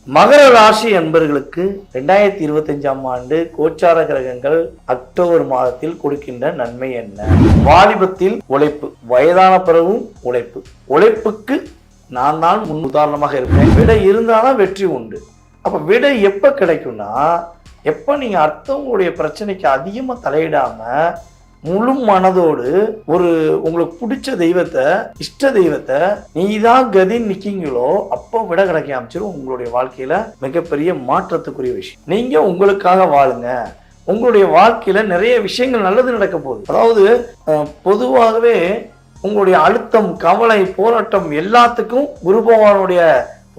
மகர ராசி என்பர்களுக்கு 2025ஆம் ஆண்டு கோச்சார கிரகங்கள் அக்டோபர் மாதத்தில் கொடுக்கின்ற நன்மை என்ன? வாலிபத்தில் உழைப்பு, வயதான பிறகும் உழைப்பு. உழைப்புக்கு நான் தான் முன் உதாரணமாக இருப்பேன். விடை இருந்தாலும் வெற்றி உண்டு. அப்ப விடை எப்ப கிடைக்கும்னா, எப்ப நீங்க அடுத்தவங்களுடைய பிரச்சனைக்கு அதிகமா தலையிடாம முழு மனதோடு ஒரு உங்களுக்கு பிடிச்ச தெய்வத்தை, இஷ்ட தெய்வத்தை நீதான் கதின்னு நிக்கீங்களோ, அப்போ விட கிடைக்க ஆரம்பிச்சிடும். உங்களுடைய வாழ்க்கையில மிகப்பெரிய மாற்றத்துக்குரிய விஷயம். நீங்க உங்களுக்காக வாழுங்க. உங்களுடைய வாழ்க்கையில நிறைய விஷயங்கள் நல்லது நடக்க போகுது. அதாவது பொதுவாகவே உங்களுடைய அழுத்தம், கவலை, போராட்டம் எல்லாத்துக்கும் குரு பகவானுடைய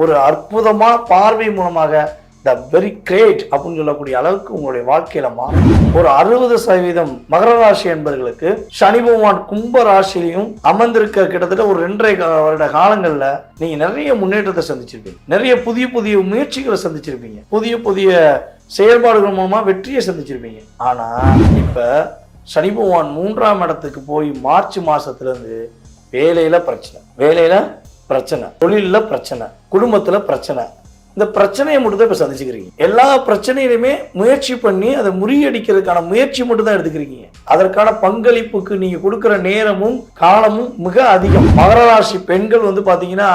ஒரு அற்புதமான பார்வை மூலமாக த வெரி கிரேட் அப்படின்னு சொல்லக்கூடிய அளவுக்கு உங்களுடைய வாழ்க்கையில மாறும். ஒரு 60% மகர ராசி என்பவர்களுக்கு சனி பகவான் கும்ப ராசியிலையும் அமர்ந்திருக்க கிட்டத்தட்ட ஒரு 2.5 வருட காலங்கள்ல நீங்க நிறைய முன்னேற்றத்தை சந்திச்சிருப்பீங்க. நிறைய புதிய புதிய முயற்சிகளை சந்திச்சிருப்பீங்க. புதிய புதிய செயல்பாடுகள் மூலமா வெற்றியை சந்திச்சிருப்பீங்க. ஆனா இப்ப சனி பகவான் 3ஆம் இடத்துக்கு போய் மார்ச் மாசத்துல இருந்து வேலையில பிரச்சனை, தொழில பிரச்சனை, குடும்பத்துல பிரச்சனை, இந்த பிரச்சனையை மட்டும் தான் இப்ப சந்திச்சுக்கிறீங்க. எல்லா பிரச்சனையிலுமே முயற்சி பண்ணி அதை முறியடிக்கிறதுக்கான முயற்சி மட்டும் தான் எடுத்துக்கிறீங்க. அதற்கான பங்களிப்புக்கு நீங்க கொடுக்கிற நேரமும் காலமும் மிக அதிகம். மகர ராசி பெண்கள் பாத்தீங்கன்னா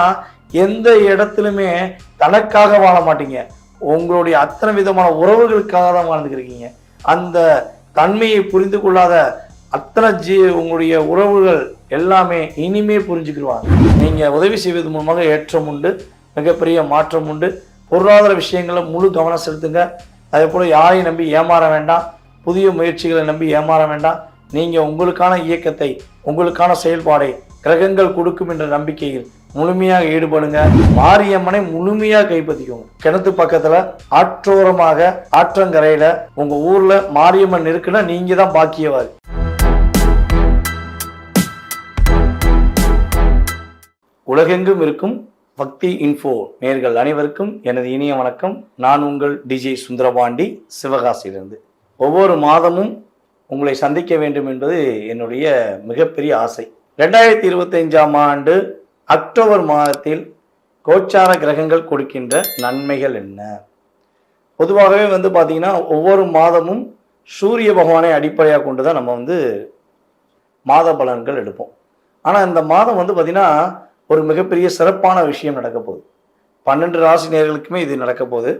எந்த இடத்துலுமே தனக்காக வாழ மாட்டீங்க. உங்களுடைய அத்தனை விதமான உறவுகளுக்காக தான் வாழ்ந்துக்கிறீங்க. அந்த தன்மையை புரிந்து கொள்ளாத அத்தனை உங்களுடைய உறவுகள் எல்லாமே இனிமே புரிஞ்சுக்கிடுவாங்க. நீங்க உதவி செய்வது மூலமாக ஏற்றம் உண்டு, மிகப்பெரிய மாற்றம் உண்டு. பொருளாதார விஷயங்களை முழு கவனம் செலுத்துங்க. அதே போல யாரையும் நம்பி ஏமாற வேண்டாம். புதிய முயற்சிகளை நம்பி ஏமாற வேண்டாம். நீங்க உங்களுக்கான இயக்கத்தை, உங்களுக்கான செயல்பாடை கிரகங்கள் கொடுக்கும் என்ற நம்பிக்கையில் முழுமையாக ஈடுபடுங்க. மாரியம்மனை முழுமையாக கைப்பற்றிக்கோங்க. கிணத்து பக்கத்துல ஆற்றோரமாக ஆற்றங்கரையில உங்க ஊர்ல மாரியம்மன் இருக்குன்னா நீங்க தான் பாக்கியவாதி. உலகெங்கும் இருக்கும் பக்தி இன்ஃபோ நேர்கள் அனைவருக்கும் எனது இனிய வணக்கம். நான் உங்கள் டிஜே சுந்தரபாண்டி, சிவகாசியிலிருந்து. ஒவ்வொரு மாதமும் உங்களை சந்திக்க வேண்டும் என்பது என்னுடைய மிகப்பெரிய ஆசை. 2025ஆம் ஆண்டு அக்டோபர் மாதத்தில் கோச்சார கிரகங்கள் கொடுக்கின்ற நன்மைகள் என்ன? பொதுவாகவே பார்த்தீங்கன்னா ஒவ்வொரு மாதமும் சூரிய பகவானை அடிப்படையாக கொண்டு தான் நம்ம மாத பலன்கள் எடுப்போம். ஆனால் இந்த மாதம் பார்த்தீங்கன்னா ஒரு மிகப்பெரிய சிறப்பான விஷயம் நடக்க போகுது. 12 ராசி நேயர்களுக்குமே இது நடக்க போகுது.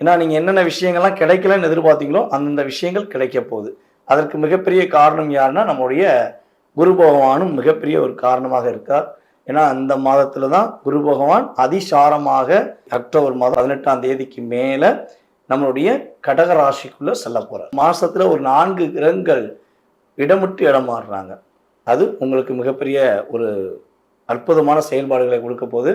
ஏன்னா நீங்கள் என்னென்ன விஷயங்கள்லாம் கிடைக்கலன்னு எதிர்பார்த்தீங்களோ அந்தந்த விஷயங்கள் கிடைக்க போகுது. அதற்கு மிகப்பெரிய காரணம் யாருன்னா நம்முடைய குரு பகவானும் மிகப்பெரிய ஒரு காரணமாக இருக்கார். ஏன்னா அந்த மாதத்துல தான் குரு பகவான் அதிசாரமாக அக்டோபர் மாதம் 18ஆம் தேதிக்கு மேல நம்மளுடைய கடக ராசிக்குள்ள செல்ல போறார். மாசத்துல ஒரு 4 கிரகங்கள் இடமிட்டு இடம் மாறுறாங்க. அது உங்களுக்கு மிகப்பெரிய ஒரு அற்புதமான செயல்பாடுகளை கொடுக்க போது.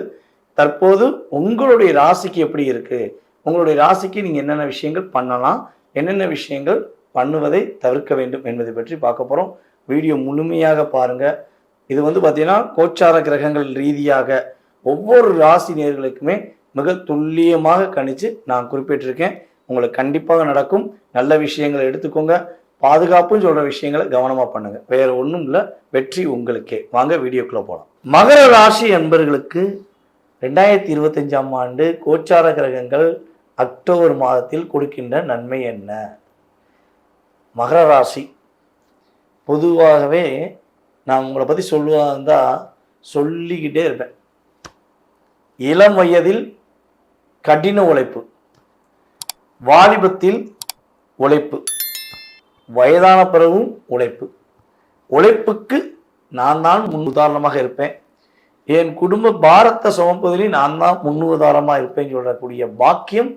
தற்போது உங்களுடைய ராசிக்கு எப்படி இருக்கு, உங்களுடைய ராசிக்கு நீங்க என்னென்ன விஷயங்கள் பண்ணலாம், என்னென்ன விஷயங்கள் பண்ணுவதை தவிர்க்க வேண்டும் என்பதை பற்றி பார்க்க போறோம். வீடியோ முழுமையாக பாருங்க. இது பார்த்தீங்கன்னா கோச்சார கிரகங்கள் ரீதியாக ஒவ்வொரு ராசி நேயர்களுக்குமே மிக துல்லியமாக கணிச்சு நான் குறிப்பிட்டிருக்கேன். உங்களுக்கு கண்டிப்பாக நடக்கும். நல்ல விஷயங்களை எடுத்துக்கோங்க. பாதுகாப்புன்னு சொல்ற விஷயங்களை கவனமா பண்ணுங்க. வேற ஒன்றும் இல்லை, வெற்றி உங்களுக்கே. வாங்க வீடியோக்குள்ள போகலாம். மகர ராசி என்பர்களுக்கு 2025ஆம் ஆண்டு கோச்சார கிரகங்கள் அக்டோபர் மாதத்தில் கொடுக்கின்ற நன்மை என்ன? மகர ராசி பொதுவாகவே நான் உங்களை பற்றி சொல்லுவதா சொல்லிக்கிட்டே இருப்பேன். இளம் வயதில் கடின உழைப்பு, வாலிபத்தில் உழைப்பு, வயதான பிறகும் உழைப்பு. உழைப்புக்கு நான் தான் முன் உதாரணமாக இருப்பேன். என் குடும்ப பாரத்தை சுமப்பதிலையும் நான் தான் முன் உதாரணமாக இருப்பேன்னு சொல்லக்கூடிய பாக்கியம்.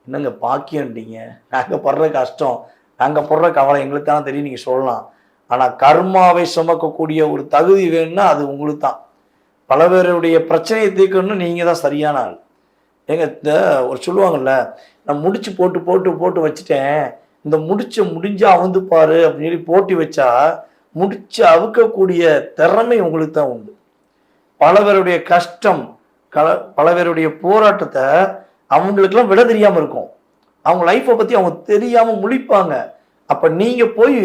என்னங்க பாக்கியம்ட்டீங்க? நாங்கள் படுற கஷ்டம், நாங்கள் படுற கவலை எங்களுக்கு தானே தெரியும், நீங்கள் சொல்லலாம். ஆனால் கர்மாவை சுமக்கக்கூடிய ஒரு தகுதி வேணும்னா அது உங்களுக்கு தான். பல பேருடைய பிரச்சனையை தீர்க்கணும்னு நீங்கள் தான் சரியான ஆள். இந்த ஒரு சொல்லுவாங்கல்ல, நான் முடிச்சு போட்டு போட்டு போட்டு வச்சுட்டேன், இந்த முடிஞ்சா பாரு அப்படின்னு சொல்லி போட்டி வச்சா முடிச்சு அவுக்கக்கூடிய திறமை உங்களுக்கு தான் உண்டு. பல பேருடைய கஷ்டம், பல பேருடைய போராட்டத்தை அவங்களுக்கெல்லாம் விட தெரியாம இருக்கும். அவங்க லைஃப்பை பத்தி அவங்க தெரியாம முழிப்பாங்க. அப்ப நீங்க போய்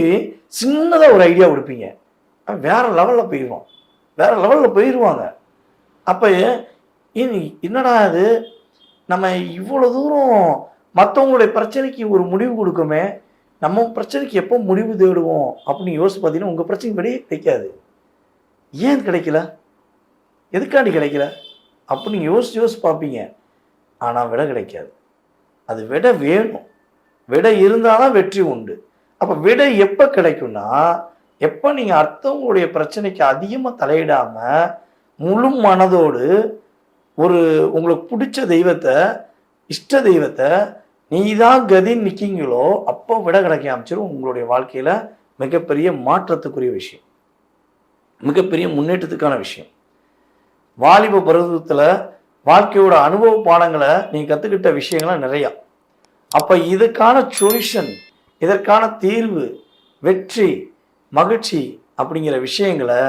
சின்னதா ஒரு ஐடியா கொடுப்பீங்க, வேற லெவல்ல போயிடுவாங்க. அப்ப என்னடா அது, நம்ம இவ்வளோ தூரம் மற்றவங்களுடைய பிரச்சனைக்கு ஒரு முடிவு கொடுக்குமே, நம்ம பிரச்சனைக்கு எப்போ முடிவு தேடுவோம் அப்படின்னு யோசிச்சு பார்த்தீங்கன்னா உங்கள் பிரச்சனைக்கு படி கிடைக்காது. ஏன் கிடைக்கல, எதுக்காண்டி கிடைக்கல அப்படின்னு யோசிச்சு பார்ப்பீங்க. ஆனால் விடை கிடைக்காது. அது விடை வேணும். விடை இருந்தால் தான் வெற்றி உண்டு. அப்போ விடை எப்போ கிடைக்கும்னா, எப்போ நீங்கள் அடுத்தவங்களுடைய பிரச்சனைக்கு அதிகமாக தலையிடாமல் முழு மனதோடு ஒரு உங்களுக்கு பிடிச்ச தெய்வத்தை, இஷ்ட தெய்வத்தை நீ தான் கதின்னு நிற்கீங்களோ, அப்போ விடை கிடைக்க ஆரம்பிச்சிடும். உங்களுடைய வாழ்க்கையில் மிகப்பெரிய மாற்றத்துக்குரிய விஷயம், மிகப்பெரிய முன்னேற்றத்துக்கான விஷயம். வாலிப பருவத்தில் வாழ்க்கையோட அனுபவ பாடங்களை நீங்கள் கற்றுக்கிட்ட விஷயங்கள்லாம் நிறையா. அப்போ இதுக்கான சொல்யூஷன், இதற்கான தீர்வு, வெற்றி, மகிழ்ச்சி அப்படிங்கிற விஷயங்களை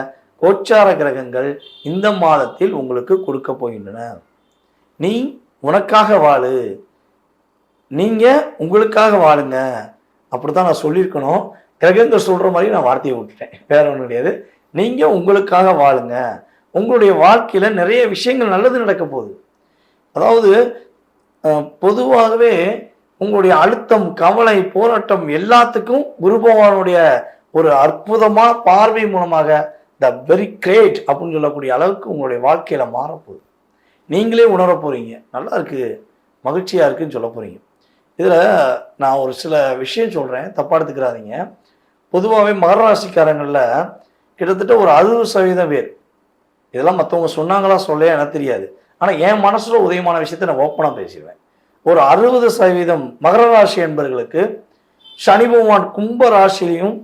கோச்சார கிரகங்கள் இந்த மாதத்தில் உங்களுக்கு கொடுக்க போகின்றன. நீ உனக்காக வாழு, நீங்கள் உங்களுக்காக வாழுங்க, அப்படி தான் நான் சொல்லியிருக்கணும். கிரகங்கள் சொல்கிற மாதிரி நான் வார்த்தையை விட்டுட்டேன், வேற ஒன்றும் கிடையாது. நீங்கள் உங்களுக்காக வாழுங்க. உங்களுடைய வாழ்க்கையில் நிறைய விஷயங்கள் நல்லது நடக்க போகுது. அதாவது பொதுவாகவே உங்களுடைய அழுத்தம், கவலை, போராட்டம் எல்லாத்துக்கும் குரு பகவானுடைய ஒரு அற்புதமான பார்வை மூலமாக த வெரி கிரேட் அப்படின்னு சொல்லக்கூடிய அளவுக்கு உங்களுடைய வாழ்க்கையில மாறப்போகுது. நீங்களே உணர போறீங்க, நல்லா இருக்கு, மகிழ்ச்சியா இருக்குன்னு சொல்ல போறீங்க. இதுல நான் ஒரு சில விஷயம் சொல்றேன், தப்பா எடுத்துக்கிறாதீங்க. பொதுவாகவே மகர ராசிக்காரங்கள்ல கிட்டத்தட்ட ஒரு 60% பேர், இதெல்லாம் மற்றவங்க சொன்னாங்களா சொல்லையா எனக்கு தெரியாது, ஆனால் என் மனசுல உதயமான விஷயத்தை நான் ஓப்பனாக பேசிடுவேன். ஒரு 60% மகர ராசி என்பவர்களுக்கு சனி பகவான் கும்ப ராசிலையும்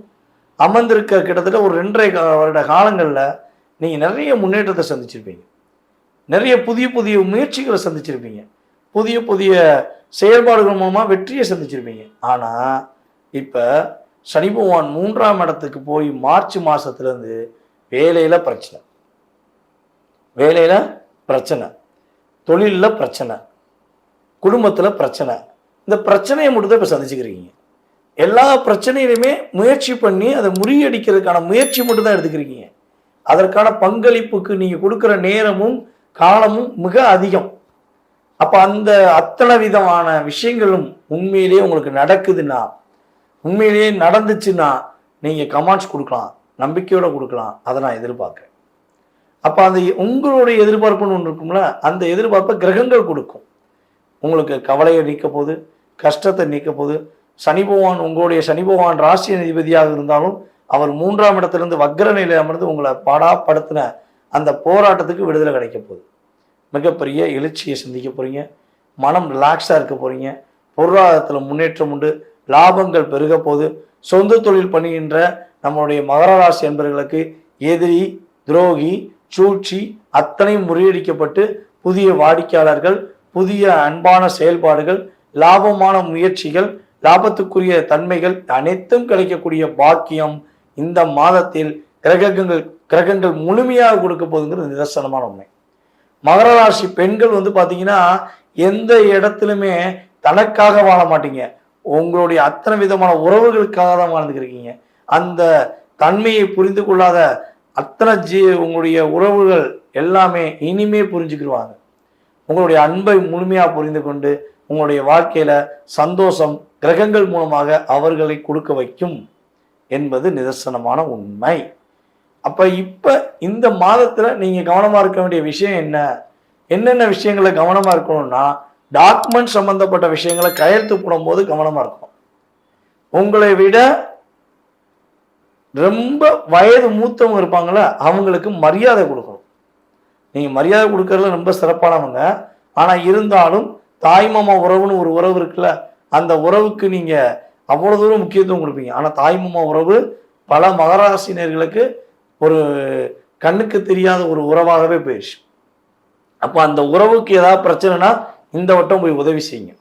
அமர்ந்திருக்க கிட்டத்தட்ட ஒரு 2.5 வருட காலங்களில் நீங்கள் நிறைய முன்னேற்றத்தை சந்திச்சிருப்பீங்க, நிறைய புதிய புதிய முயற்சிகளை சந்திச்சிருப்பீங்க, புதிய புதிய செயல்பாடுகள் மூலமாக வெற்றியை சந்திச்சிருப்பீங்க. ஆனால் இப்போ சனி பகவான் 3ஆம் இடத்துக்கு போய் மார்ச் மாதத்துலேருந்து வேலையில் பிரச்சனை, வேலையில் பிரச்சனை, தொழிலில் பிரச்சனை, குடும்பத்தில் பிரச்சனை, இந்த பிரச்சனையை மட்டும் தான் இப்போ சந்திச்சுக்கிறீங்க. எல்லா பிரச்சனையிலுமே முயற்சி பண்ணி அதை முறியடிக்கிறதுக்கான முயற்சி மட்டும் தான் எடுத்துக்கிறீங்க. அதற்கான பங்களிப்புக்கு நீங்கள் கொடுக்குற நேரமும் காலமும் மிக அதிகம். அப்போ அந்த அத்தனை விதமான விஷயங்களும் உண்மையிலேயே உங்களுக்கு நடக்குதுன்னா, உண்மையிலேயே நடந்துச்சுன்னா நீங்கள் கமெண்ட்ஸ் கொடுக்கலாம், நம்பிக்கையோடு கொடுக்கலாம். அதை நான் எதிர்பார்க்குறேன். அப்போ அந்த உங்களுடைய எதிர்பார்ப்புன்னு ஒன்று இருக்கும்ல, அந்த எதிர்பார்ப்பை கிரகங்கள் கொடுக்கும். உங்களுக்கு கவலையை நீக்க போது, கஷ்டத்தை நீக்க போது. சனி பகவான், உங்களுடைய சனி பகவான் ராசி அதிபதியாக இருந்தாலும் அவர் 3ஆம் இடத்திலிருந்து வக்ர நிலையில் அமர்ந்து உங்களை பாடாப்படுத்தின அந்த போராட்டத்துக்கு விடுதலை கிடைக்க போகுது. மிகப்பெரிய எழுச்சியை சந்திக்க போறீங்க, மனம் ரிலாக்ஸாக இருக்க போறீங்க, பொருளாதாரத்தில் முன்னேற்றம் உண்டு, லாபங்கள் பெருக போது. சொந்த தொழில் பண்ணுகின்ற நம்மளுடைய மகர ராசி என்பவர்களுக்கு எதிரி, துரோகி, சூழ்ச்சி அத்தனையும் முறியடிக்கப்பட்டு புதிய வாடிக்கையாளர்கள், புதிய அன்பான செயல்பாடுகள், லாபமான முயற்சிகள், லாபத்துக்குரிய தன்மைகள் அனைத்தும் கிடைக்கக்கூடிய பாக்கியம் இந்த மாதத்தில் கிரகங்கள் முழுமையாக கொடுக்க போகுதுங்கிறது நிதர்சனமான உண்மை. மகர ராசி பெண்கள் பார்த்தீங்கன்னா எந்த இடத்துலையுமே தனக்காக வாழ மாட்டீங்க, உங்களுடைய அத்தனை விதமான உறவுகளுக்காக தான் வாழ்ந்துக்கிறீங்க. அந்த தன்மையை புரிந்து கொள்ளாத அத்தனை உங்களுடைய உறவுகள் எல்லாமே இனிமே புரிஞ்சுக்கிடுவாங்க. உங்களுடைய அன்பை முழுமையாக புரிந்து கொண்டு உங்களுடைய வாழ்க்கையில சந்தோஷம் கிரகங்கள் மூலமாக அவர்களை கொடுக்க வைக்கும் என்பது நிதர்சனமான உண்மை. அப்ப இந்த மாதத்துல நீங்க கவனமா இருக்க வேண்டிய விஷயம் என்னென்ன விஷயங்களை கவனமா இருக்கணும்னா, டாக்குமெண்ட் சம்பந்தப்பட்ட விஷயங்களை கையெழுத்து போடும்போது கவனமா இருக்கணும். உங்களை விட ரொம்ப வயது மூத்தவங்க இருப்பாங்களே அவங்களுக்கு மரியாதை கொடுக்கணும். நீங்க மரியாதை கொடுக்கறதுல ரொம்ப சிறப்பானவங்க, ஆனா இருந்தாலும் தாய்மாமா உறவுன்னு ஒரு உறவு இருக்குல்ல, அந்த உறவுக்கு நீங்க அவ்வளவு தூரம் முக்கியத்துவம் கொடுப்பீங்க. ஆனா தாய்மாமா உறவு பல மகராசினியர்களுக்கு ஒரு கண்ணுக்கு தெரியாத ஒரு உறவாகவே போயிடுச்சு. அப்போ அந்த உறவுக்கு ஏதாவது பிரச்சனைனா இந்த வட்டம் போய் உதவி செய்யுங்க.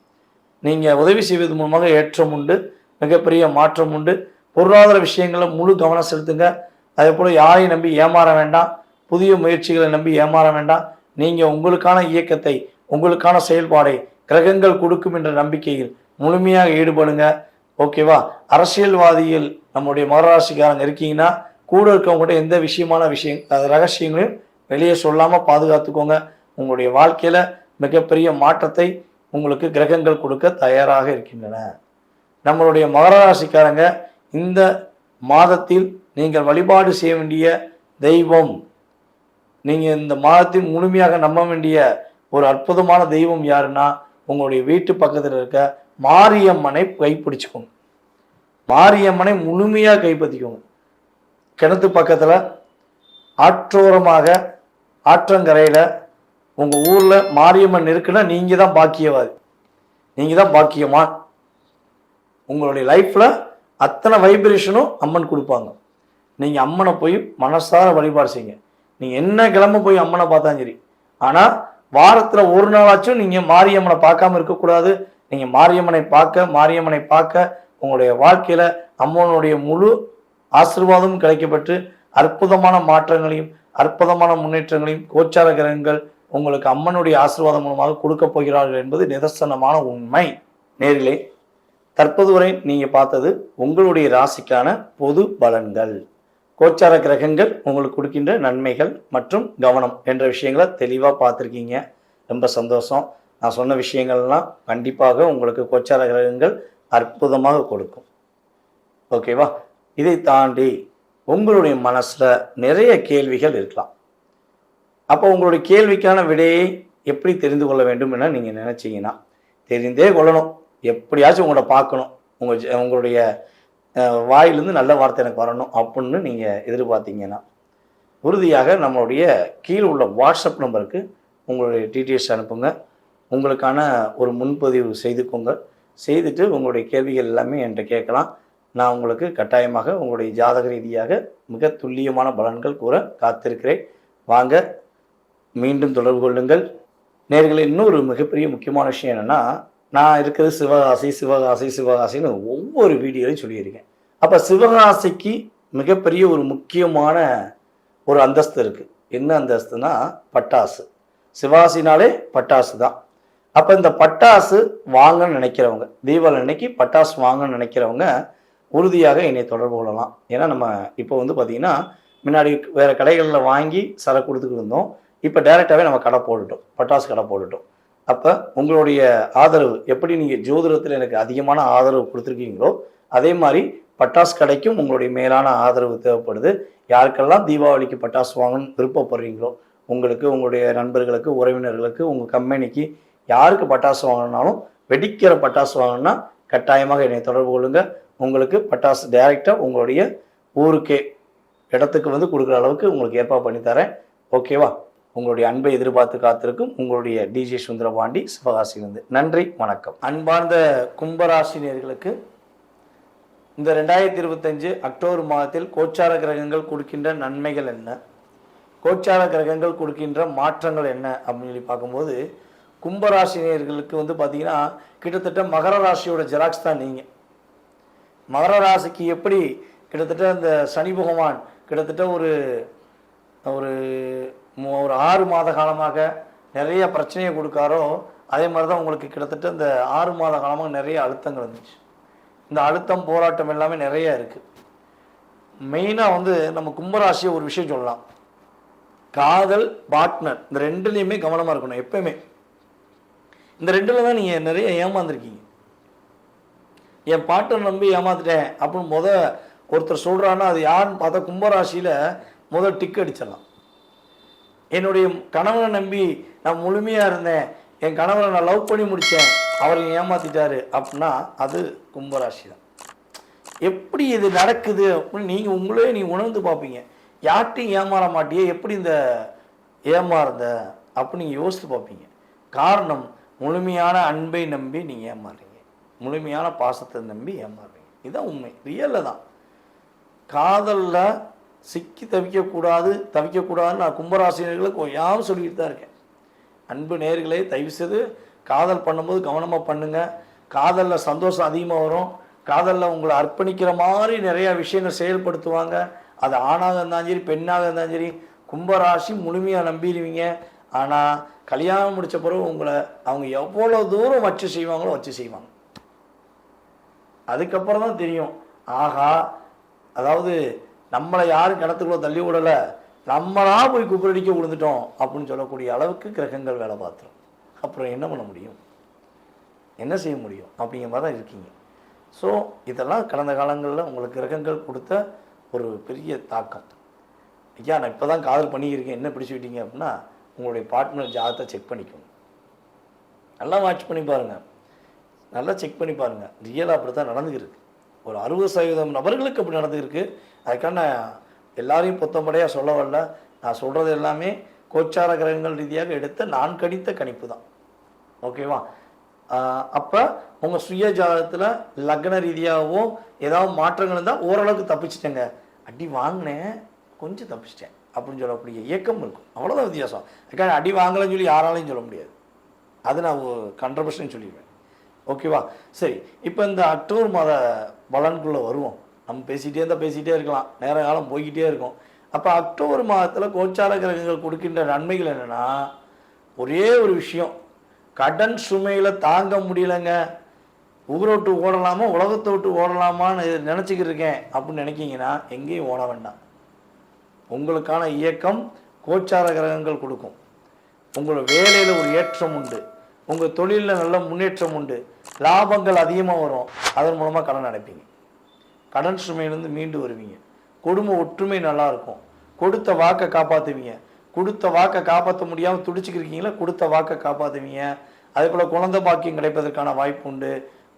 நீங்க உதவி செய்வது மூலமாக ஏற்றம் உண்டு, மிகப்பெரிய மாற்றம் உண்டு. பொருளாதார விஷயங்களை முழு கவனம் செலுத்துங்க. அதே போல யாரையும் நம்பி ஏமாற வேண்டாம், புதிய முயற்சிகளை நம்பி ஏமாற வேண்டாம். நீங்க உங்களுக்கான இயக்கத்தை, உங்களுக்கான செயல்பாடை கிரகங்கள் கொடுக்கும் என்ற நம்பிக்கையில் முழுமையாக ஈடுபடுங்க. ஓகேவா? அரசியல்வாதிகள் நம்முடைய மகராசிக்காரங்க இருக்கீங்கன்னா கூட இருக்கவங்ககிட்ட எந்த ரகசியங்களையும் வெளியே சொல்லாம பாதுகாத்துக்கோங்க. உங்களுடைய வாழ்க்கையில மிகப்பெரிய மாற்றத்தை உங்களுக்கு கிரகங்கள் கொடுக்க தயாராக இருக்கின்றன. நம்மளுடைய மகர ராசிக்காரங்க இந்த மாதத்தில் நீங்கள் வழிபாடு செய்ய வேண்டிய தெய்வம், நீங்கள் இந்த மாதத்தில் முழுமையாக நம்ப வேண்டிய ஒரு அற்புதமான தெய்வம் யாருன்னா உங்களுடைய வீட்டு பக்கத்தில் இருக்க மாரியம்மனை கைப்பிடிச்சுக்கோங்க. மாரியம்மனை முழுமையாக கைப்பற்றிக்கோங்க. கிணத்து பக்கத்தில் ஆற்றோரமாக ஆற்றங்கரையில் உங்கள் ஊரில் மாரியம்மன் இருக்குன்னா நீங்கள் தான் பாக்கியவாதி, நீங்கள் தான் பாக்கியமான். உங்களுடைய லைஃப்பில் அத்தனை வைப்ரேஷனும் அம்மன் கொடுப்பாங்க. நீங்கள் அம்மனை போய் மனசார வழிபாடு செய்யுங்க. நீங்கள் என்ன கிழமை போய் அம்மனை பார்த்தாலும் சரி, ஆனால் வாரத்தில் ஒரு நாளாச்சும் நீங்கள் மாரியம்மனை பார்க்காம இருக்கக்கூடாது. நீங்கள் மாரியம்மனை பார்க்க உங்களுடைய வாழ்க்கையில் அம்மனுடைய முழு ஆசீர்வாதமும் கிடைக்கப்பட்டு அற்புதமான மாற்றங்களையும் அற்புதமான முன்னேற்றங்களையும் கோச்சார கிரகங்கள் உங்களுக்கு அம்மனுடைய ஆசீர்வாதம் மூலமாக கொடுக்க போகிறார்கள் என்பது நிதர்சனமான உண்மை. நேரிலே தற்போது வரை நீங்கள் பார்த்தது உங்களுடைய ராசிக்கான பொது பலன்கள். கோச்சார கிரகங்கள் உங்களுக்கு கொடுக்கின்ற நன்மைகள் மற்றும் கவனம் என்ற விஷயங்களை தெளிவாக பார்த்துருக்கீங்க. ரொம்ப சந்தோஷம். நான் சொன்ன விஷயங்கள்லாம் கண்டிப்பாக உங்களுக்கு கோச்சார கிரகங்கள் அற்புதமாக கொடுக்கும். ஓகேவா? இதை தாண்டி உங்களுடைய மனசில் நிறைய கேள்விகள் இருக்கலாம். அப்போ உங்களுடைய கேள்விக்கான விடையை எப்படி தெரிந்து கொள்ள வேண்டும் என நீங்கள் நினச்சிங்கன்னா தெரிந்தே கொள்ளணும். எப்படியாச்சும் உங்களை பார்க்கணும், உங்களுடைய வாயிலிருந்து நல்ல வார்த்தை எனக்கு வரணும் அப்படின்னு நீங்கள் எதிர்பார்த்தீங்கன்னா உறுதியாக நம்மளுடைய கீழே உள்ள வாட்ஸ்அப் நம்பருக்கு உங்களுடைய டீட்டெயில்ஸ் அனுப்புங்க. உங்களுக்கான ஒரு முன்பதிவு செய்துக்கோங்க. செய்துட்டு உங்களுடைய கேள்விகள் எல்லாமே என்கிட்ட கேட்கலாம். நான் உங்களுக்கு கட்டாயமாக உங்களுடைய ஜாதக ரீதியாக மிக துல்லியமான பலன்கள் கூற காத்திருக்கிறேன். வாங்க, மீண்டும் தொடர்பு கொள்ளுங்கள். நேயர்களே, இன்னொரு மிகப்பெரிய முக்கியமான விஷயம் என்னென்னா, நான் இருக்கிறது சிவகாசின்னு ஒவ்வொரு வீடியோலையும் சொல்லியிருக்கேன். அப்போ சிவகாசிக்கு மிகப்பெரிய ஒரு முக்கியமான ஒரு அந்தஸ்து இருக்குது. என்ன அந்தஸ்துனா பட்டாசு. சிவகாசினாலே பட்டாசு தான். அப்போ இந்த பட்டாசு வாங்கன்னு நினைக்கிறவங்க, தீபாவளி அன்னைக்கு பட்டாசு வாங்கன்னு நினைக்கிறவங்க உறுதியாக என்னை தொடர்பு கொள்ளலாம். ஏன்னா நம்ம இப்போ பார்த்திங்கன்னா முன்னாடி வேறு கடைகளில் வாங்கி சரக்கு கொடுத்துக்கிட்டு இருந்தோம். இப்போ டைரெக்டாகவே நம்ம கடை போட்டுட்டோம், பட்டாசு கடை போட்டுட்டோம். அப்போ உங்களுடைய ஆதரவு எப்படி நீங்கள் ஜோதிடத்தில் எனக்கு அதிகமான ஆதரவு கொடுத்துருக்கீங்களோ அதே மாதிரி பட்டாசு கடைக்கும் உங்களுடைய மேலான ஆதரவு தேவைப்படுது. யாருக்கெல்லாம் தீபாவளிக்கு பட்டாசு வாங்கணும்னு விருப்பப்படுறீங்களோ உங்களுக்கு, உங்களுடைய நண்பர்களுக்கு, உறவினர்களுக்கு, உங்கள் கம்பெனிக்கு யாருக்கு பட்டாசு வாங்கினாலும் வெடிக்கிற பட்டாசு வாங்கினா கட்டாயமாக என்னை தொடர்பு கொள்ளுங்கள். உங்களுக்கு பட்டாசு டைரெக்டாக உங்களுடைய ஊருக்கே இடத்துக்கு கொடுக்குற அளவுக்கு உங்களுக்கு ஏற்பாடு பண்ணி தரேன். ஓகேவா? உங்களுடைய அன்பை எதிர்பார்த்து காத்திருக்கும் உங்களுடைய டிஜே சுந்தரபாண்டி, சிவகாசியிலிருந்து. நன்றி, வணக்கம். அன்பார்ந்த கும்பராசினியர்களுக்கு இந்த 2025 அக்டோபர் மாதத்தில் கோச்சார கிரகங்கள் கொடுக்கின்ற நன்மைகள் என்ன, கோச்சார கிரகங்கள் கொடுக்கின்ற மாற்றங்கள் என்ன அப்படின்னு சொல்லி பார்க்கும்போது, கும்பராசினியர்களுக்கு பார்த்தீங்கன்னா கிட்டத்தட்ட மகர ராசியோட ஜெராக்ஸ் தான் நீங்கள். மகர ராசிக்கு எப்படி கிட்டத்தட்ட இந்த சனி பகவான் கிட்டத்தட்ட ஒரு 6 மாத காலமாக நிறைய பிரச்சனையை கொடுக்காரோ அதே மாதிரி தான் உங்களுக்கு கிட்டத்தட்ட இந்த 6 மாத காலமாக நிறைய அழுத்தங்கள் இருந்துச்சு. இந்த அழுத்தம் போராட்டம் எல்லாமே நிறைய இருக்குது. மெயினாக நம்ம கும்பராசியை ஒரு விஷயம் சொல்லலாம், காதல், பார்ட்னர், இந்த ரெண்டுலேயுமே கவனமாக இருக்கணும். எப்பயுமே இந்த ரெண்டில் தான் நீங்கள் நிறைய ஏமாந்துருக்கீங்க. என் பார்ட்னர் நம்பி ஏமாத்துட்டேன் அப்படின்னு ஒருத்தர் சொல்கிறான்னா அது யாருன்னு பார்த்தா கும்பராசியில் டிக் அடிச்சிடலாம். என்னுடைய கணவனை நம்பி நான் முழுமையாக இருந்தேன், என் கணவனை நான் லவ் பண்ணி முடித்தேன், அவரை ஏமாற்றிட்டாரு அப்படின்னா அது கும்பராசி தான். எப்படி இது நடக்குது அப்படின்னு நீங்கள் உணர்ந்து பார்ப்பீங்க. யார்ட்டையும் ஏமாற மாட்டியே, எப்படி இந்த ஏமாறுத அப்படின்னு நீங்கள் யோசித்து பார்ப்பீங்க. காரணம், முழுமையான அன்பை நம்பி நீங்கள் ஏமாறுறீங்க, முழுமையான பாசத்தை நம்பி ஏமாறுறீங்க. இதுதான் உண்மை, ரியலில் தான். காதலில் சிக்கி தவிக்கக்கூடாதுன்னு நான் கும்பராசினர்களுக்கு யாரும் சொல்லிட்டு தான் இருக்கேன். அன்பு நேயர்களே, தயவுசெய்து காதல் பண்ணும்போது கவனமாக பண்ணுங்கள். காதலில் சந்தோஷம் அதிகமாக வரும். காதலில் உங்களை அர்ப்பணிக்கிற மாதிரி நிறையா விஷயங்கள் செயல்படுத்துவாங்க. அது ஆணாக இருந்தாலும் சரி, பெண்ணாக இருந்தாலும் சரி, கும்பராசி முழுமையாக நம்பிடுவீங்க. ஆனால் கல்யாணம் முடித்த பிறகு உங்களை அவங்க எவ்வளோ தூரம் வச்சு செய்வாங்களோ வச்சு செய்வாங்க. அதுக்கப்புறம் தான் தெரியும், ஆகா, அதாவது நம்மளை யாரும் கிணத்துக்குள்ள தள்ளி விடலை, நம்மளா போய் குப்பரடிக்க விழுந்துட்டோம் அப்படின்னு சொல்லக்கூடிய அளவுக்கு கிரகங்கள் வேலை பார்த்துரும். அப்புறம் என்ன பண்ண முடியும்? என்ன செய்ய முடியும் அப்படிங்கிற மாதிரி தான் இருக்கீங்க. ஸோ இதெல்லாம் கடந்த காலங்களில் உங்களுக்கு கிரகங்கள் கொடுத்த ஒரு பெரிய தாக்கம். ஐயா நான் இப்போ தான் காதல் பண்ணியிருக்கேன், என்ன பிடிச்சிக்கிட்டீங்க அப்படின்னா உங்களுடைய பார்ட்னர் ஜாதகத்தை செக் பண்ணிக்கோங்க. நல்லா வாட்ச் பண்ணி பாருங்கள், நல்லா செக் பண்ணி பாருங்கள். ரியலாக அப்படி தான் நடந்துக்கிருக்கு. ஒரு 60% நபர்களுக்கு அப்படி நடந்துருக்கு. அதுக்கான எல்லாரையும் பொத்தம்படையாக சொல்ல வரல. நான் சொல்கிறது எல்லாமே கோச்சார கிரகங்கள் ரீதியாக எடுத்த நான் கணித்த கணிப்பு தான். ஓகேவா? அப்போ உங்கள் சுய ஜாதகத்தில் லக்ன ரீதியாகவோ ஏதாவது மாற்றங்கள் இருந்தால் ஓரளவுக்கு தப்பிச்சிட்டேங்க, அடி வாங்கினேன் கொஞ்சம் தப்பிச்சிட்டேன் அப்படின்னு சொல்லக்கூடிய இயக்கம் இருக்கும். அவ்வளோதான் வித்தியாசம். அதுக்காக அடி வாங்கலைன்னு சொல்லி யாராலையும் சொல்ல முடியாது. அது நான் 100% சொல்லிடுவேன். ஓகேவா? சரி, இப்போ இந்த அக்டோபர் மாத பலன்குள்ளே வருவோம். நம்ம பேசிகிட்டே இருக்கலாம், நேர காலம் போய்கிட்டே இருக்கும். அப்போ அக்டோபர் மாதத்தில் கோச்சார கிரகங்கள் கொடுக்கின்ற நன்மைகள் என்னென்னா, ஒரே ஒரு விஷயம், கடன் சுமையில் தாங்க முடியலைங்க, ஊரை விட்டு ஓடலாமா உலகத்தை விட்டு ஓடலாமான்னு நினச்சிக்கிட்டு இருக்கேன் அப்படின்னு நினைக்கிங்கன்னா எங்கேயும் ஓட வேண்டாம். உங்களுக்கான இயக்கம் கோச்சார கிரகங்கள் கொடுக்கும். உங்களோட வேலையில் ஒரு ஏற்றம் உண்டு, உங்கள் தொழிலில் நல்ல முன்னேற்றம் உண்டு, லாபங்கள் அதிகமாக வரும். அதன் மூலமாக கடன் அடைப்பீங்க, கடன் சுமையிலேருந்து மீண்டு வருவீங்க, குடும்ப ஒற்றுமை நல்லாயிருக்கும், கொடுத்த வாக்கை காப்பாற்றுவீங்க. கொடுத்த வாக்கை காப்பாற்ற முடியாமல் துடிச்சுக்கிருக்கீங்களா, கொடுத்த வாக்கை காப்பாற்றுவீங்க. அதே போல் குழந்தை பாக்கியம் கிடைப்பதற்கான வாய்ப்பு உண்டு.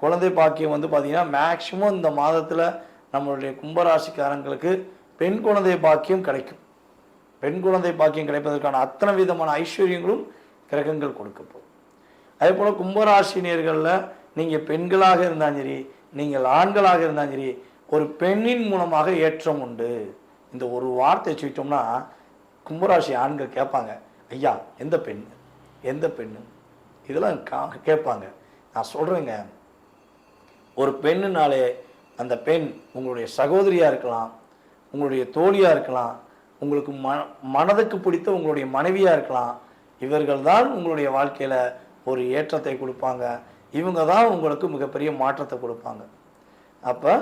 குழந்தை பாக்கியம் பார்த்தீங்கன்னா மேக்சிமம் இந்த மாதத்தில் நம்மளுடைய கும்பராசிக்காரங்களுக்கு பெண் குழந்தை பாக்கியம் கிடைக்கும். பெண் குழந்தை பாக்கியம் கிடைப்பதற்கான அத்தனை விதமான ஐஸ்வர்யங்களும் கிரகங்கள் கொடுக்க போகும். அதே போல் கும்பராசினியர்களில் நீங்கள் பெண்களாக இருந்தாலும் சரி, நீங்கள் ஆண்களாக இருந்தாலும் சரி, ஒரு பெண்ணின் மூலமாக ஏற்றம் உண்டு. இந்த ஒரு வார்த்தை சொல்லிட்டோம்னா கும்பராசி ஆண்கள் கேட்பாங்க, ஐயா எந்த பெண் எந்த பெண்ணு, இதெல்லாம் கேட்பாங்க. நான் சொல்கிறேங்க, ஒரு பெண்ணுனாலே அந்த பெண் உங்களுடைய சகோதரியாக இருக்கலாம், உங்களுடைய தோழியாக இருக்கலாம், உங்களுக்கு மனதுக்கு பிடித்த உங்களுடைய மனைவியாக இருக்கலாம். இவர்கள் தான் உங்களுடைய வாழ்க்கையில் ஒரு ஏற்றத்தை கொடுப்பாங்க. இவங்க தான் உங்களுக்கு மிகப்பெரிய மாற்றத்தை கொடுப்பாங்க. அப்போ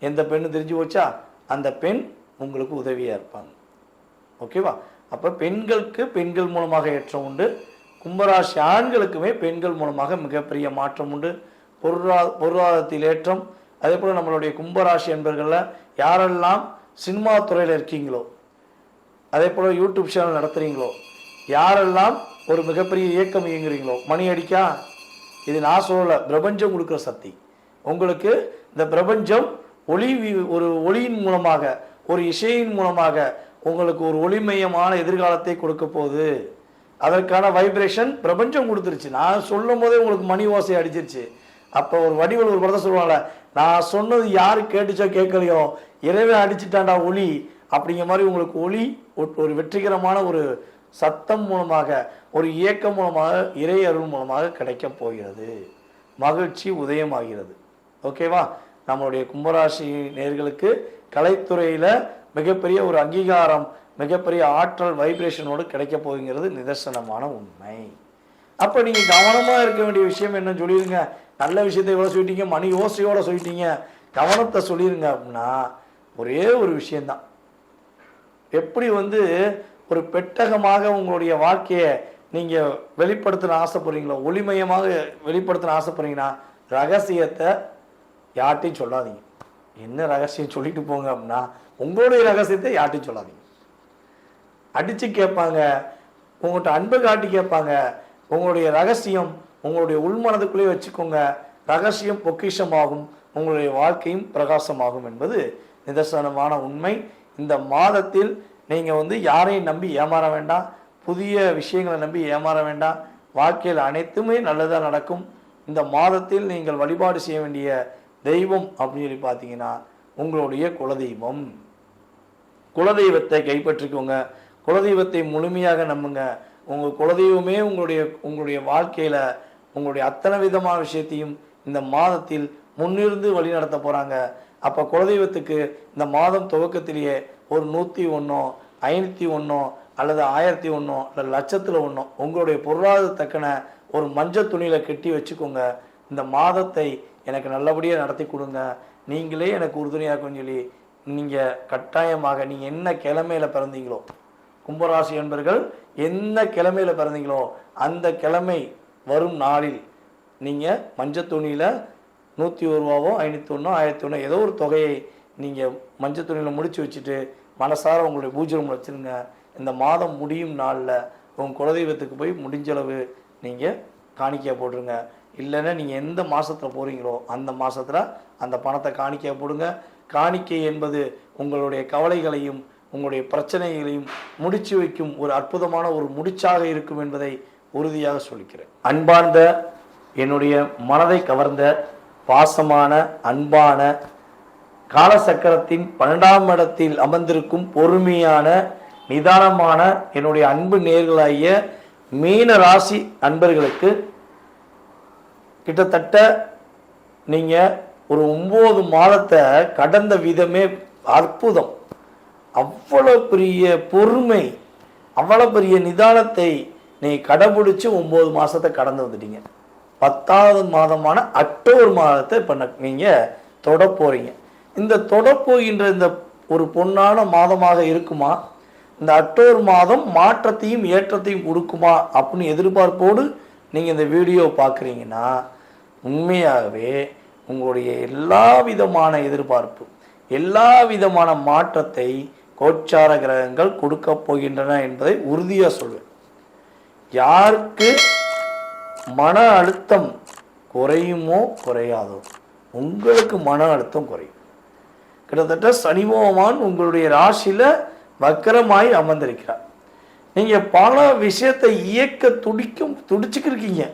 எந்த பெண்ணு தெரிஞ்சு போச்சா, அந்த பெண் உங்களுக்கு உதவியாக இருப்பாங்க. ஓகேவா? அப்போ பெண்களுக்கு பெண்கள் மூலமாக ஏற்றம் உண்டு. கும்பராசி ஆண்களுக்குமே பெண்கள் மூலமாக மிகப்பெரிய மாற்றம் உண்டு. பொருளாதாரத்தில் ஏற்றம். அதே போல் நம்மளுடைய கும்பராசி என்பர்களில் யாரெல்லாம் சினிமா துறையில் இருக்கீங்களோ, அதே போல் யூடியூப் சேனல் நடத்துகிறீங்களோ, யாரெல்லாம் ஒரு மிகப்பெரிய இயக்கம் இயங்குறீங்களோ, மணி அடிக்கா, இது நான் சொல்லலை, பிரபஞ்சம் கொடுக்குற சக்தி. உங்களுக்கு இந்த பிரபஞ்சம் ஒரு ஒளியின் மூலமாக, ஒரு இசையின் மூலமாக உங்களுக்கு ஒரு ஒளிமயமான எதிர்காலத்தை கொடுக்க போகுது. அதற்கான வைப்ரேஷன் பிரபஞ்சம் கொடுத்துருச்சு. நான் சொல்லும் போதே உங்களுக்கு மணி ஓசை அடிச்சிருச்சு. அப்போ ஒரு வடிவல் ஒரு படத்தை சொல்லுவாங்கல்ல, நான் சொன்னது யாரு கேட்டுச்சோ கேட்கலையோ, இறைவன் அடிச்சுட்டாண்டா ஒளி அப்படிங்கிற மாதிரி உங்களுக்கு ஒளி ஒரு வெற்றிகரமான ஒரு சத்தம் மூலமாக, ஒரு இயக்கம் மூலமாக, இறை அருள் மூலமாக கிடைக்க போகிறது. மகிழ்ச்சி உதயமாகிறது. ஓகேவா? நம்மளுடைய கும்பராசி நேயர்களுக்கு கலைத்துறையில் மிகப்பெரிய ஒரு அங்கீகாரம், மிகப்பெரிய ஆற்றல் வைப்ரேஷனோடு கிடைக்க போகுங்கிறது நிதர்சனமான உண்மை. அப்போ நீங்கள் கவனமாக இருக்க வேண்டிய விஷயம் என்னன்னு சொல்லிடுங்க. நல்ல விஷயத்தை எவ்வளோ சொல்லிட்டீங்க, மணி யோசையோட சொல்லிட்டீங்க, கவனத்தை சொல்லிடுங்க. அப்படின்னா ஒரே ஒரு விஷயந்தான், எப்படி ஒரு பெட்டகமாக உங்களுடைய வாழ்க்கையை நீங்கள் வெளிப்படுத்தின ஆசைப்படுறீங்களோ, ஒளிமயமாக வெளிப்படுத்தின ஆசைப்படுறீங்கன்னா ரகசியத்தை யார்ட்டையும் சொல்லாதீங்க. என்ன ரகசியம் சொல்லிட்டு போங்க அப்படின்னா, உங்களுடைய ரகசியத்தை யார்ட்டையும் சொல்லாதீங்க. அடித்து கேட்பாங்க, உங்கள்கிட்ட அன்பை காட்டி கேட்பாங்க. உங்களுடைய ரகசியம் உங்களுடைய உள்மனதுக்குள்ளே வச்சுக்கோங்க. ரகசியம் பொக்கிஷமாகும், உங்களுடைய வாழ்க்கையும் பிரகாசமாகும் என்பது நிதர்சனமான உண்மை. இந்த மாதத்தில் நீங்கள் யாரையும் நம்பி ஏமாற வேண்டாம், புதிய விஷயங்களை நம்பி ஏமாற வேண்டாம். வாழ்க்கையில் அனைத்துமே நல்லதாக நடக்கும். இந்த மாதத்தில் நீங்கள் வழிபாடு செய்ய வேண்டிய தெய்வம் அப்படின்னு சொல்லி பார்த்தீங்கன்னா உங்களுடைய குலதெய்வம். குலதெய்வத்தை கைப்பற்றிக்கோங்க. குலதெய்வத்தை முழுமையாக நம்புங்க. உங்கள் குலதெய்வமே உங்களுடைய வாழ்க்கையில் உங்களுடைய அத்தனை விதமான விஷயத்தையும் இந்த மாதத்தில் முன்னிருந்து வழி நடத்த போகிறாங்க. அப்போ குலதெய்வத்துக்கு இந்த மாதம் துவக்கத்திலேயே ஒரு 101, 501 அல்லது 1001 அல்லது லட்சத்தில் 1 உங்களுடைய பொருளாதாரத்தக்கன ஒரு மஞ்சள் துணியில் கட்டி வச்சுக்கோங்க. இந்த மாதத்தை எனக்கு நல்லபடியாக நடத்தி கொடுங்க, நீங்களே எனக்கு உறுதுணையாக்குன்னு சொல்லி நீங்கள் கட்டாயமாக, நீங்கள் என்ன கிழமையில் பிறந்தீங்களோ, கும்பராசி என்பர்கள் என்ன கிழமையில் பிறந்தீங்களோ அந்த கிழமை வரும் நாளில் நீங்கள் மஞ்சள் துணியில் 101 ரூபாவோ 501 1001 ஏதோ ஒரு தொகையை நீங்கள் மஞ்சள் துணியில் முடித்து வச்சுட்டு மனசார உங்களுடைய பூஜை ரூமில் வச்சுருங்க. இந்த மாதம் முடியும் நாளில் உங்கள் குலதெய்வத்துக்கு போய் முடிஞ்சளவு நீங்கள் காணிக்கையாக போட்டுருங்க. இல்லைன்னா நீங்கள் எந்த மாதத்தில் போகிறீங்களோ அந்த மாதத்தில் அந்த பணத்தை காணிக்கையாக போடுங்க. காணிக்கை என்பது உங்களுடைய கவலைகளையும் உங்களுடைய பிரச்சனைகளையும் முடிச்சு வைக்கும் ஒரு அற்புதமான ஒரு முடிச்சாக இருக்கும் என்பதை உறுதியாக சொல்லிக்கிறேன். அன்பார்ந்த என்னுடைய மனதை கவர்ந்த பாசமான அன்பான காலசக்கரத்தின் 12ஆம் இடத்தில் அமர்ந்திருக்கும் பொறுமையான நிதானமான என்னுடைய அன்பு நேர்களாகிய மீன ராசி அன்பர்களுக்கு கிட்டத்தட்ட நீங்கள் ஒரு 9 மாதத்தை கடந்த விதமே அற்புதம். அவ்வளோ பெரிய பொறுமை, அவ்வளோ பெரிய நிதானத்தை நீங்கள் கடைபிடிச்சி 9 மாதத்தை கடந்து வந்துட்டீங்க. 10ஆவது மாதமான அக்டோபர் மாதத்தை இப்போ நீங்கள் தொட போகிறீங்க. இந்த தொடப்போகின்ற இந்த ஒரு பொன்னான மாதமாக இருக்குமா? இந்த அக்டோபர் மாதம் மாற்றத்தையும் ஏற்றத்தையும் கொடுக்குமா அப்படின்னு எதிர்பார்ப்போடு நீங்கள் இந்த வீடியோ பார்க்குறீங்கன்னா உண்மையாகவே உங்களுடைய எல்லா விதமான எதிர்பார்ப்பு, எல்லா விதமான மாற்றத்தை கோச்சார கிரகங்கள் கொடுக்க போகின்றன என்பதை உறுதியாக சொல்வேன். யாருக்கு மன அழுத்தம் குறையுமோ குறையாதோ உங்களுக்கு மன அழுத்தம் குறையும். கிட்டத்தட்ட சனி பகவான் உங்களுடைய ராசியில் வக்கரமாய் அமர்ந்திருக்கிறார். நீங்கள் பல விஷயத்தை இயக்க துடிச்சுக்கிருக்கீங்க.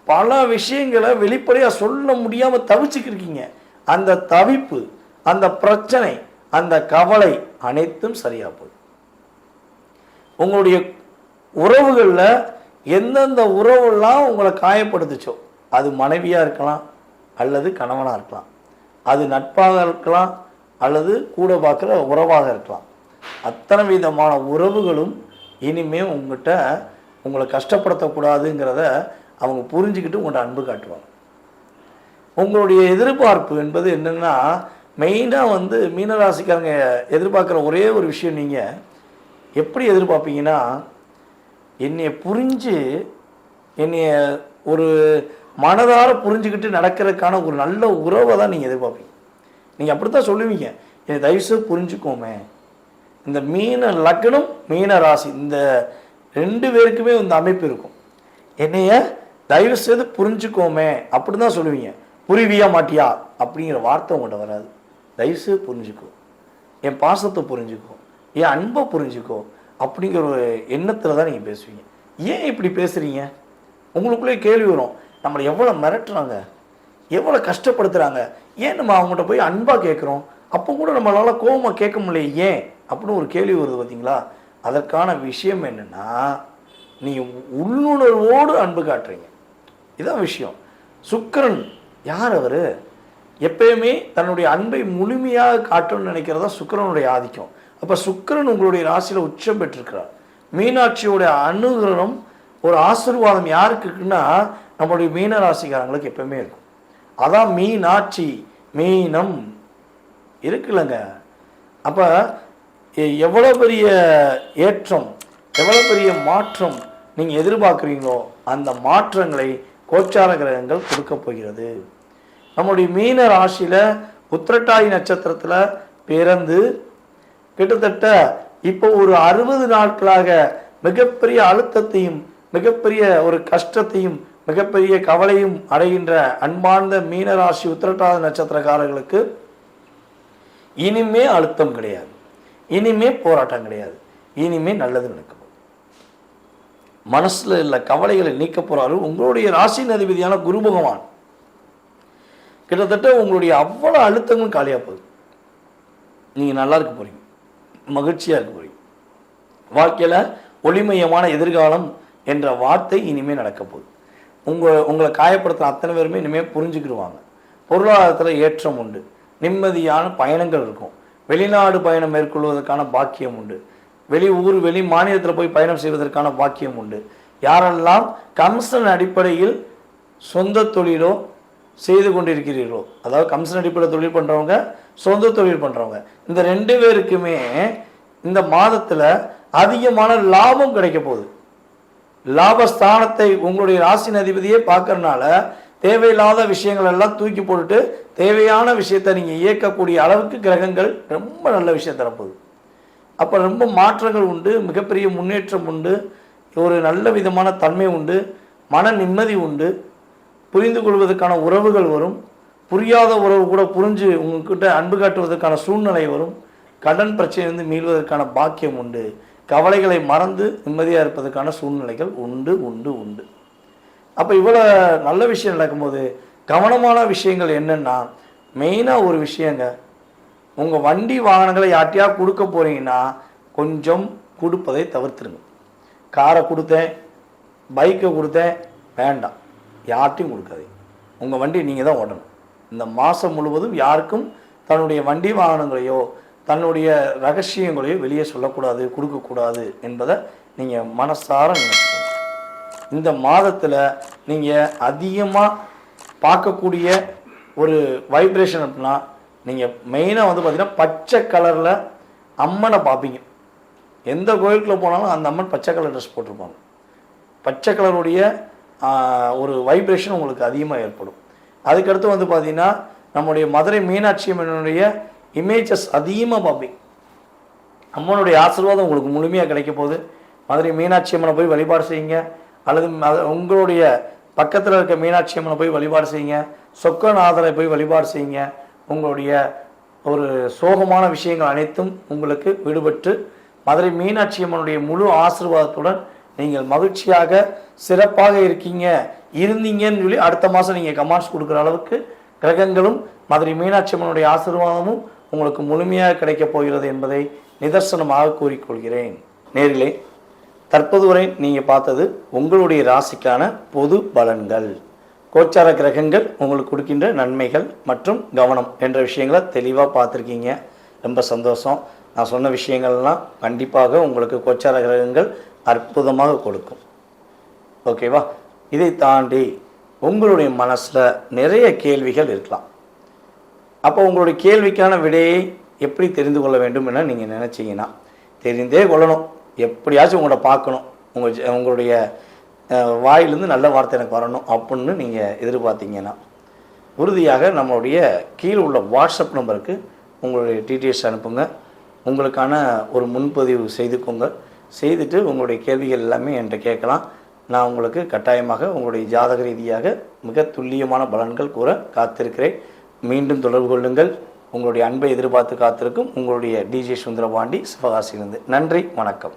பல விஷயங்களை வெளிப்படையாக சொல்ல முடியாமல் தவிச்சுக்கிருக்கீங்க. அந்த தவிப்பு, அந்த பிரச்சனை, அந்த கவலை அனைத்தும் சரியாக போகுது. உங்களுடைய உறவுகளில் எந்தெந்த உறவுலாம் உங்களை காயப்படுத்துச்சோ, அது மனைவியாக இருக்கலாம் அல்லது கணவனாக இருக்கலாம், அது நட்பாக இருக்கலாம் அல்லது கூட பார்க்குற உறவாக இருக்கலாம். அத்தனை விதமான உறவுகளும் இனிமேல் உங்களை கஷ்டப்படுத்தக்கூடாதுங்கிறத அவங்க புரிஞ்சுக்கிட்டு உங்கள்கிட்ட அன்பு காட்டுவாங்க. உங்களுடைய எதிர்பார்ப்பு என்பது என்னென்னா, மெயினாக மீனராசிக்காரங்க எதிர்பார்க்குற ஒரே ஒரு விஷயம், நீங்கள் எப்படி எதிர்பார்ப்பீங்கன்னா, என்னைய புரிஞ்சு என்னைய ஒரு மனதார புரிஞ்சுக்கிட்டு நடக்கிறதுக்கான ஒரு நல்ல உறவை தான் நீங்கள் எதிர்பார்ப்பீங்க. நீங்கள் அப்படித்தான் சொல்லுவீங்க, என்னை தயவுசெய்து புரிஞ்சுக்கோமே. இந்த மீன லக்னம் மீன ராசி இந்த 2 பேருக்குமே இந்த அமைப்பு இருக்கும். என்னைய தயவு செய்து புரிஞ்சுக்கோமே அப்படி தான் சொல்லுவீங்க. புரிவியா மாட்டியா அப்படிங்கிற வார்த்தை உங்கள்கிட்ட வராது. தயவுசெய்து புரிஞ்சுக்கோ, என் பாசத்தை புரிஞ்சுக்கோ, என் அன்பை புரிஞ்சுக்கோ அப்படிங்கிற ஒரு எண்ணத்தில் தான் நீங்கள் பேசுவீங்க. ஏன் இப்படி பேசுகிறீங்க? உங்களுக்குள்ளே கேள்வி வரும், நம்மளை எவ்வளோ மிரட்டுறாங்க, எவ்வளோ கஷ்டப்படுத்துகிறாங்க, ஏன் நம்ம அவங்கள்ட்ட போய் அன்பாக கேட்குறோம், அப்போ கூட நம்மளால் கோபமாக கேட்க முடியல ஏன் அப்படின்னு ஒரு கேள்வி வருது பார்த்தீங்களா? அதற்கான விஷயம் என்னென்னா, நீங்கள் உள்ளுணர்வோடு அன்பு காட்டுறீங்க. இதுதான் விஷயம். சுக்கிரன் யார்? அவர் எப்பயுமே தன்னுடைய அன்பை முழுமையாக காட்டணும்னு நினைக்கிறதா சுக்கிரனுடைய ஆதிக்கம். அப்போ சுக்கிரன் உங்களுடைய ராசியில் உச்சம் பெற்றிருக்கிறார். மீனாட்சியோடைய அனுகிரகம் ஒரு ஆசீர்வாதம் யாருக்கு இருக்குன்னா, நம்மளுடைய மீன ராசிக்காரங்களுக்கு எப்பவுமே இருக்கும். அதான் மீனாட்சி, மீனம் இருக்குல்லங்க. அப்போ எவ்வளோ பெரிய ஏற்றம், எவ்வளோ பெரிய மாற்றம் நீங்கள் எதிர்பார்க்குறீங்களோ அந்த மாற்றங்களை கோச்சார கிரகங்கள் கொடுக்க போகிறது. நம்முடைய மீன ராசியில் உத்திரட்டாதி நட்சத்திரத்தில் பிறந்து கிட்டத்தட்ட இப்போ ஒரு 60 நாட்களாக மிகப்பெரிய அழுத்தத்தையும் மிகப்பெரிய ஒரு கஷ்டத்தையும் மிகப்பெரிய கவலையும் அடைகின்ற அன்பார்ந்த மீனராசி உத்திரட்டாதி நட்சத்திரக்காரர்களுக்கு இனிமே அழுத்தம் கிடையாது, இனிமே போராட்டம் கிடையாது, இனிமே நல்லது நடக்கும். மனசுல உள்ள கவலைகளை நீக்க போறாரு உங்களுடைய ராசியின் அதிபதியான குரு பகவான். கிட்டத்தட்ட உங்களுடைய அவ்வளவு அழுத்தங்களும் காலியா போகுது. நீங்க நல்லா இருக்க போறீங்க, மகிழ்ச்சியா இருக்க போறீங்க. வாழ்க்கையில ஒளிமயமான எதிர்காலம் என்ற வார்த்தை இனிமே நடக்க போகுது. உங்களை காயப்படுத்துற அத்தனை பேருமே இனிமேல் புரிஞ்சுக்கிடுவாங்க. பொருளாதாரத்தில் ஏற்றம் உண்டு, நிம்மதியான பயணங்கள் இருக்கும், வெளிநாடு பயணம் மேற்கொள்வதற்கான பாக்கியம் உண்டு, வெளி மாநிலத்தில் போய் பயணம் செய்வதற்கான பாக்கியம் உண்டு. யாரெல்லாம் கமிஷன் அடிப்படையில் சொந்த தொழிலோ செய்து கொண்டிருக்கிறீர்களோ, அதாவது கமிஷன் அடிப்படையில் தொழில் பண்ணுறவங்க, சொந்த தொழில் பண்ணுறவங்க, இந்த 2 பேருக்குமே இந்த மாதத்தில் அதிகமான லாபம் கிடைக்க போகுது. லாபஸ்தானத்தை உங்களுடைய ராசியின் அதிபதியே பார்க்கறனால தேவையில்லாத விஷயங்கள் எல்லாம் தூக்கி போட்டுட்டு தேவையான விஷயத்தை நீங்கள் இயக்கக்கூடிய அளவுக்கு கிரகங்கள் ரொம்ப நல்ல விஷயம் தரப்போகுது. அப்போ ரொம்ப மாற்றங்கள் உண்டு, மிகப்பெரிய முன்னேற்றம் உண்டு, ஒரு நல்ல விதமான தன்மை உண்டு, மன நிம்மதி உண்டு, புரிந்து கொள்வதற்கான உறவுகள் வரும், புரியாத உறவு கூட புரிஞ்சு உங்ககிட்ட அன்பு காட்டுவதற்கான சூழ்நிலை வரும், கடன் பிரச்சனையிலிருந்து மீள்வதற்கான பாக்கியம் உண்டு, கவலைகளை மறந்து நிம்மதியாக இருப்பதற்கான சூழ்நிலைகள் உண்டு உண்டு உண்டு. அப்போ இவ்வளோ நல்ல விஷயம் நடக்கும்போது கவனமான விஷயங்கள் என்னென்னா, மெயினாக ஒரு விஷயங்க, உங்கள் வண்டி வாகனங்களை யார்ட்டையா கொடுக்க போகிறீங்கன்னா கொஞ்சம் கொடுப்பதை தவிர்த்துருங்க. காரை கொடுத்தேன், பைக்கை கொடுத்தேன், வேண்டாம், யார்ட்டையும் கொடுக்காதீங்க. உங்கள் வண்டி நீங்கள் தான் ஓடணும். இந்த மாதம் முழுவதும் யாருக்கும் தன்னுடைய வண்டி வாகனங்களையோ தன்னுடைய ரகசியங்களையோ வெளியே சொல்லக்கூடாது, கொடுக்கக்கூடாது என்பதை நீங்கள் மனசார நினைச்சுக்கணும். இந்த மாதத்தில் நீங்கள் அதிகமாக பார்க்கக்கூடிய ஒரு வைப்ரேஷன் அப்படின்னா, நீங்கள் மெயினாக வந்து பார்த்தீங்கன்னா பச்சை கலரில் அம்மனை பார்ப்பீங்க. எந்த கோயிலுக்குள்ளே போனாலும் அந்த அம்மன் பச்சை கலர் ட்ரெஸ் போட்டிருப்பாங்க. பச்சை கலருடைய ஒரு வைப்ரேஷன் உங்களுக்கு அதிகமாக ஏற்படும். அதுக்கடுத்து வந்து பார்த்தீங்கன்னா நம்முடைய மதுரை மீனாட்சி அம்மனுடைய இமேஜஸ் அதிகமாக பார்ப்பீங்க. அம்மனுடைய ஆசீர்வாதம் உங்களுக்கு முழுமையாக கிடைக்க போகுது. மதுரை மீனாட்சி அம்மனை போய் வழிபாடு செய்யுங்க, அல்லது உங்களுடைய பக்கத்தில் இருக்க மீனாட்சி அம்மனை போய் வழிபாடு செய்யுங்க, சொக்கநாதரை போய் வழிபாடு செய்யுங்க. உங்களுடைய ஒரு சோகமான விஷயங்கள் அனைத்தும் உங்களுக்கு விடுபட்டு மதுரை மீனாட்சி அம்மனுடைய முழு ஆசீர்வாதத்துடன் நீங்கள் மகிழ்ச்சியாக சிறப்பாக இருந்தீங்கன்னு சொல்லி அடுத்த மாதம் நீங்கள் கமெண்ட்ஸ் கொடுக்குற அளவுக்கு கிரகங்களும் மதுரை மீனாட்சி அம்மனுடைய ஆசீர்வாதமும் உங்களுக்கு முழுமையாக கிடைக்கப் போகிறது என்பதை நிதர்சனமாக கூறிக்கொள்கிறேன். நேரிலே தற்போது வரை நீங்கள் பார்த்தது உங்களுடைய ராசிக்கான பொது பலன்கள். கோச்சார கிரகங்கள் உங்களுக்கு கொடுக்கின்ற நன்மைகள் மற்றும் கவனம் என்ற விஷயங்களை தெளிவாக பார்த்துருக்கீங்க. ரொம்ப சந்தோஷம். நான் சொன்ன விஷயங்கள்லாம் கண்டிப்பாக உங்களுக்கு கோச்சார கிரகங்கள் அற்புதமாக கொடுக்கும். ஓகேவா? இதை தாண்டி உங்களுடைய மனசில் நிறைய கேள்விகள் இருக்கலாம். அப்போ உங்களுடைய கேள்விக்கான விடையை எப்படி தெரிந்து கொள்ள வேண்டும் என நீங்கள் நினச்சிங்கன்னா, தெரிந்தே கொள்ளணும், எப்படியாச்சும் உங்களோட பார்க்கணும், உங்களுடைய வாயிலிருந்து நல்ல வார்த்தை எனக்கு வரணும் அப்படின்னு நீங்கள் எதிர்பார்த்தீங்கன்னா, உறுதியாக நம்மளுடைய கீழே உள்ள வாட்ஸ்அப் நம்பருக்கு உங்களுடைய டீட்டெயில்ஸ் அனுப்புங்க. உங்களுக்கான ஒரு முன்பதிவு செய்துக்கோங்க. செய்துட்டு உங்களுடைய கேள்விகள் எல்லாமே என்கிட்ட கேட்கலாம். நான் உங்களுக்கு கட்டாயமாக உங்களுடைய ஜாதக ரீதியாக மிக துல்லியமான பலன்கள் கூற காத்திருக்கிறேன். மீண்டும் தொடர்பு கொள்ளுங்கள். உங்களுடைய அன்பை எதிர்பார்த்து காத்திருக்கும் உங்களுடைய டிஜே சுந்தரபாண்டி சிவகாசியிலிருந்து. நன்றி, வணக்கம்.